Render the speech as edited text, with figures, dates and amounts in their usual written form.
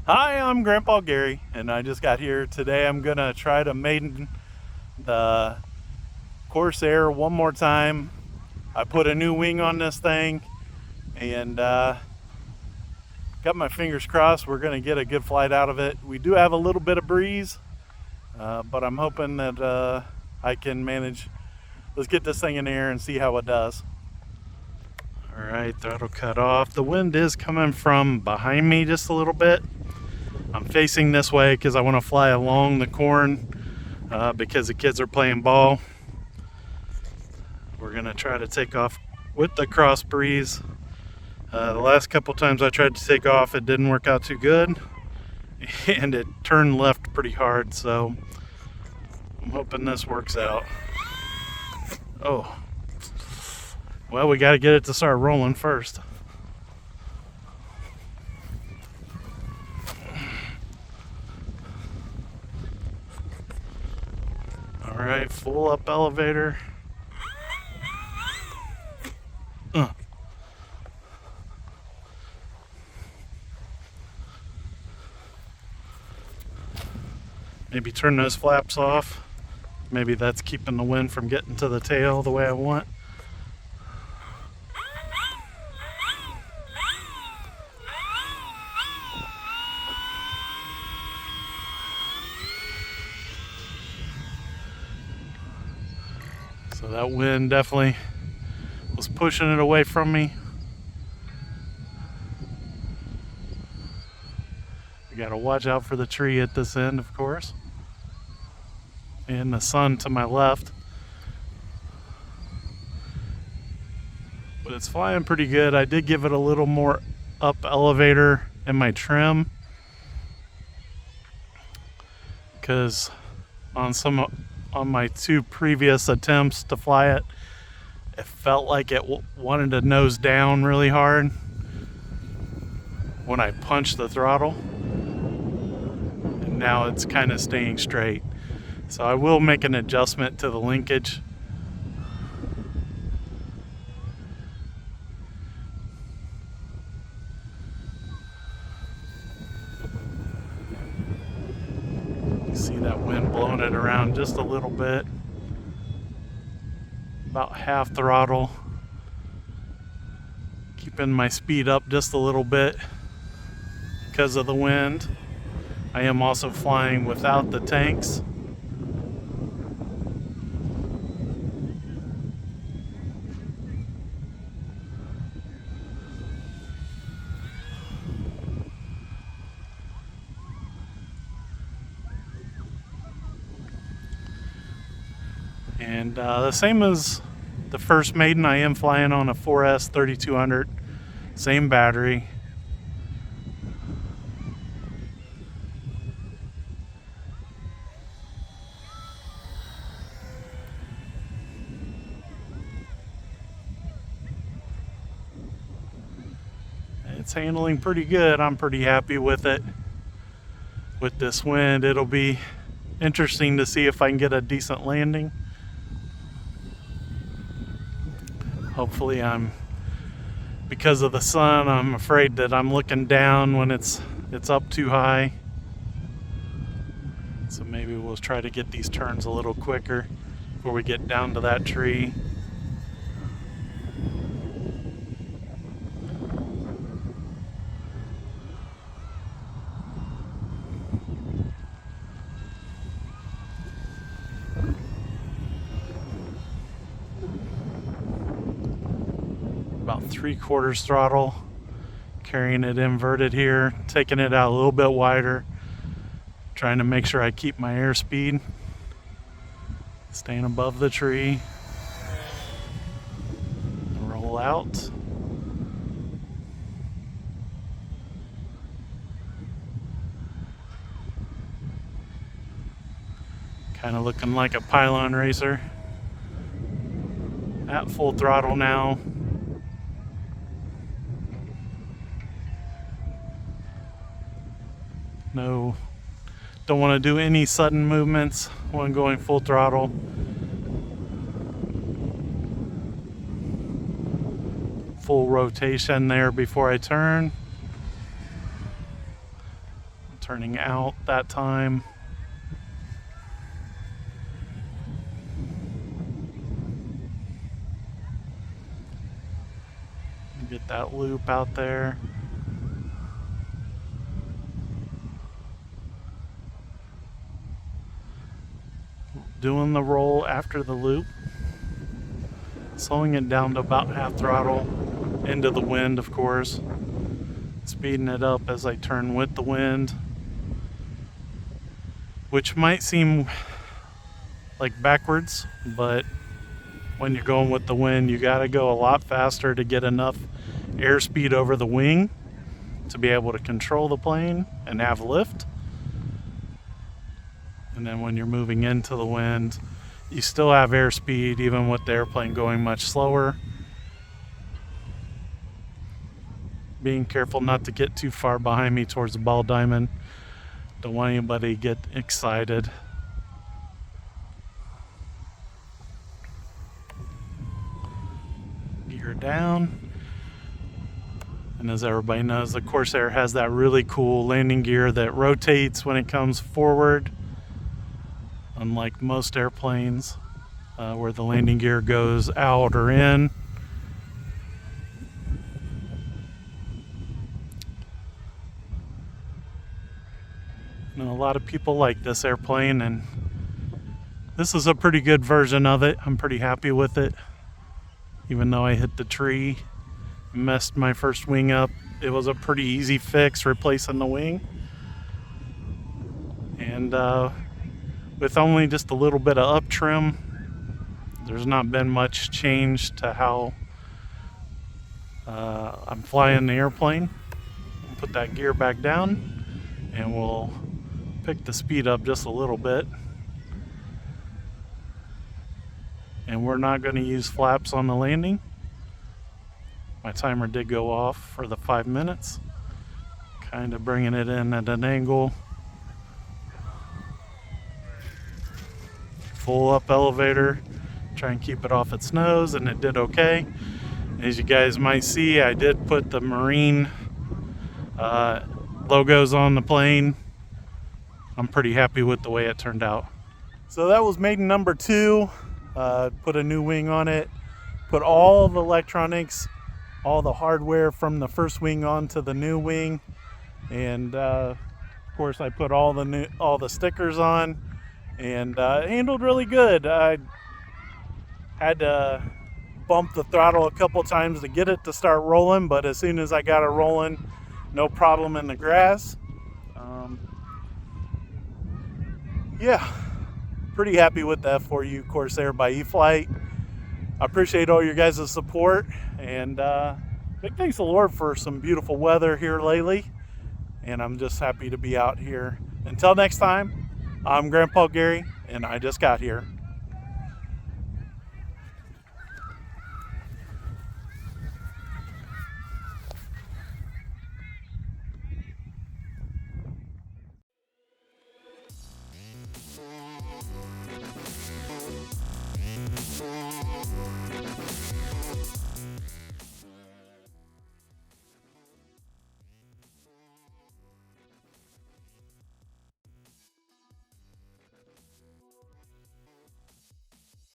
Hi, I'm Grandpa Gary, and I just got here today. I'm gonna try to Maiden the Corsair one more time. I put a new wing on this thing, and got my fingers crossed we're gonna get a good flight out of it. We do have a little bit of breeze, but I'm hoping that I can manage. Let's get this thing in the air and see how it does. All right, throttle cut off. The wind is coming from behind me just a little bit. I'm facing this way because I want to fly along the corn because the kids are playing ball. We're going to try to take off with the cross breeze. The last couple times I tried to take off, it didn't work out too good, and it turned left pretty hard, so I'm hoping this works out. Oh, well, we got to get it to start rolling first. All right, full up elevator. Maybe turn those flaps off. Maybe that's keeping the wind from getting to the tail the way I want. So that wind definitely was pushing it away from me. We gotta watch out for the tree at this end, of course, and the sun to my left. But it's flying pretty good. I did give it a little more up elevator in my trim because on my two previous attempts to fly it, it felt like it wanted to nose down really hard when I punched the throttle. And now it's kind of staying straight. So I will make an adjustment to the linkage. You see that wind blowing it around just a little bit. About half throttle. Keeping my speed up just a little bit because of the wind. I am also flying without the tanks. And the same as the first Maiden, I am flying on a 4S 3200, same battery. It's handling pretty good. I'm pretty happy with it. With this wind, it'll be interesting to see if I can get a decent landing. Hopefully because of the sun, I'm afraid that I'm looking down when it's up too high. So maybe we'll try to get these turns a little quicker before we get down to that tree. About 3/4 throttle, carrying it inverted here, taking it out a little bit wider, trying to make sure I keep my airspeed, staying above the tree, roll out. Kind of looking like a pylon racer. At full throttle now. No, don't want to do any sudden movements when going full throttle. Full rotation there before I turn. turning out that time. Get that loop out there. Doing the roll after the loop. Slowing it down to about half throttle into the wind, of course. Speeding it up as I turn with the wind, which might seem like backwards, but when you're going with the wind, you got to go a lot faster to get enough airspeed over the wing to be able to control the plane and have lift. And then when you're moving into the wind, you still have airspeed even with the airplane going much slower. Being careful not to get too far behind me towards the ball diamond. Don't want anybody to get excited. Gear down. And as everybody knows, the Corsair has that really cool landing gear that rotates when it comes forward, unlike most airplanes where the landing gear goes out or in. And a lot of people like this airplane, and this is a pretty good version of it. I'm pretty happy with it. Even though I hit the tree, messed my first wing up, it was a pretty easy fix replacing the wing. And with only just a little bit of up trim, there's not been much change to how I'm flying the airplane. Put that gear back down and we'll pick the speed up just a little bit. And we're not going to use flaps on the landing. My timer did go off for the 5 minutes. Kind of bringing it in at an angle. Full up elevator. Try and keep it off its nose, and it did okay. As you guys might see, I did put the Marine logos on the plane. I'm pretty happy with the way it turned out. So that was Maiden number 2. Put a new wing on it. Put all the electronics, all the hardware from the first wing onto the new wing, and of course I put all the stickers on, and it handled really good. I had to bump the throttle a couple times to get it to start rolling, but as soon as I got it rolling, no problem in the grass. Yeah, pretty happy with the F4U Corsair by E-flite. I appreciate all your guys' support, and big thanks to the Lord for some beautiful weather here lately, and I'm just happy to be out here. Until next time, I'm Grandpa Gary, and I just got here.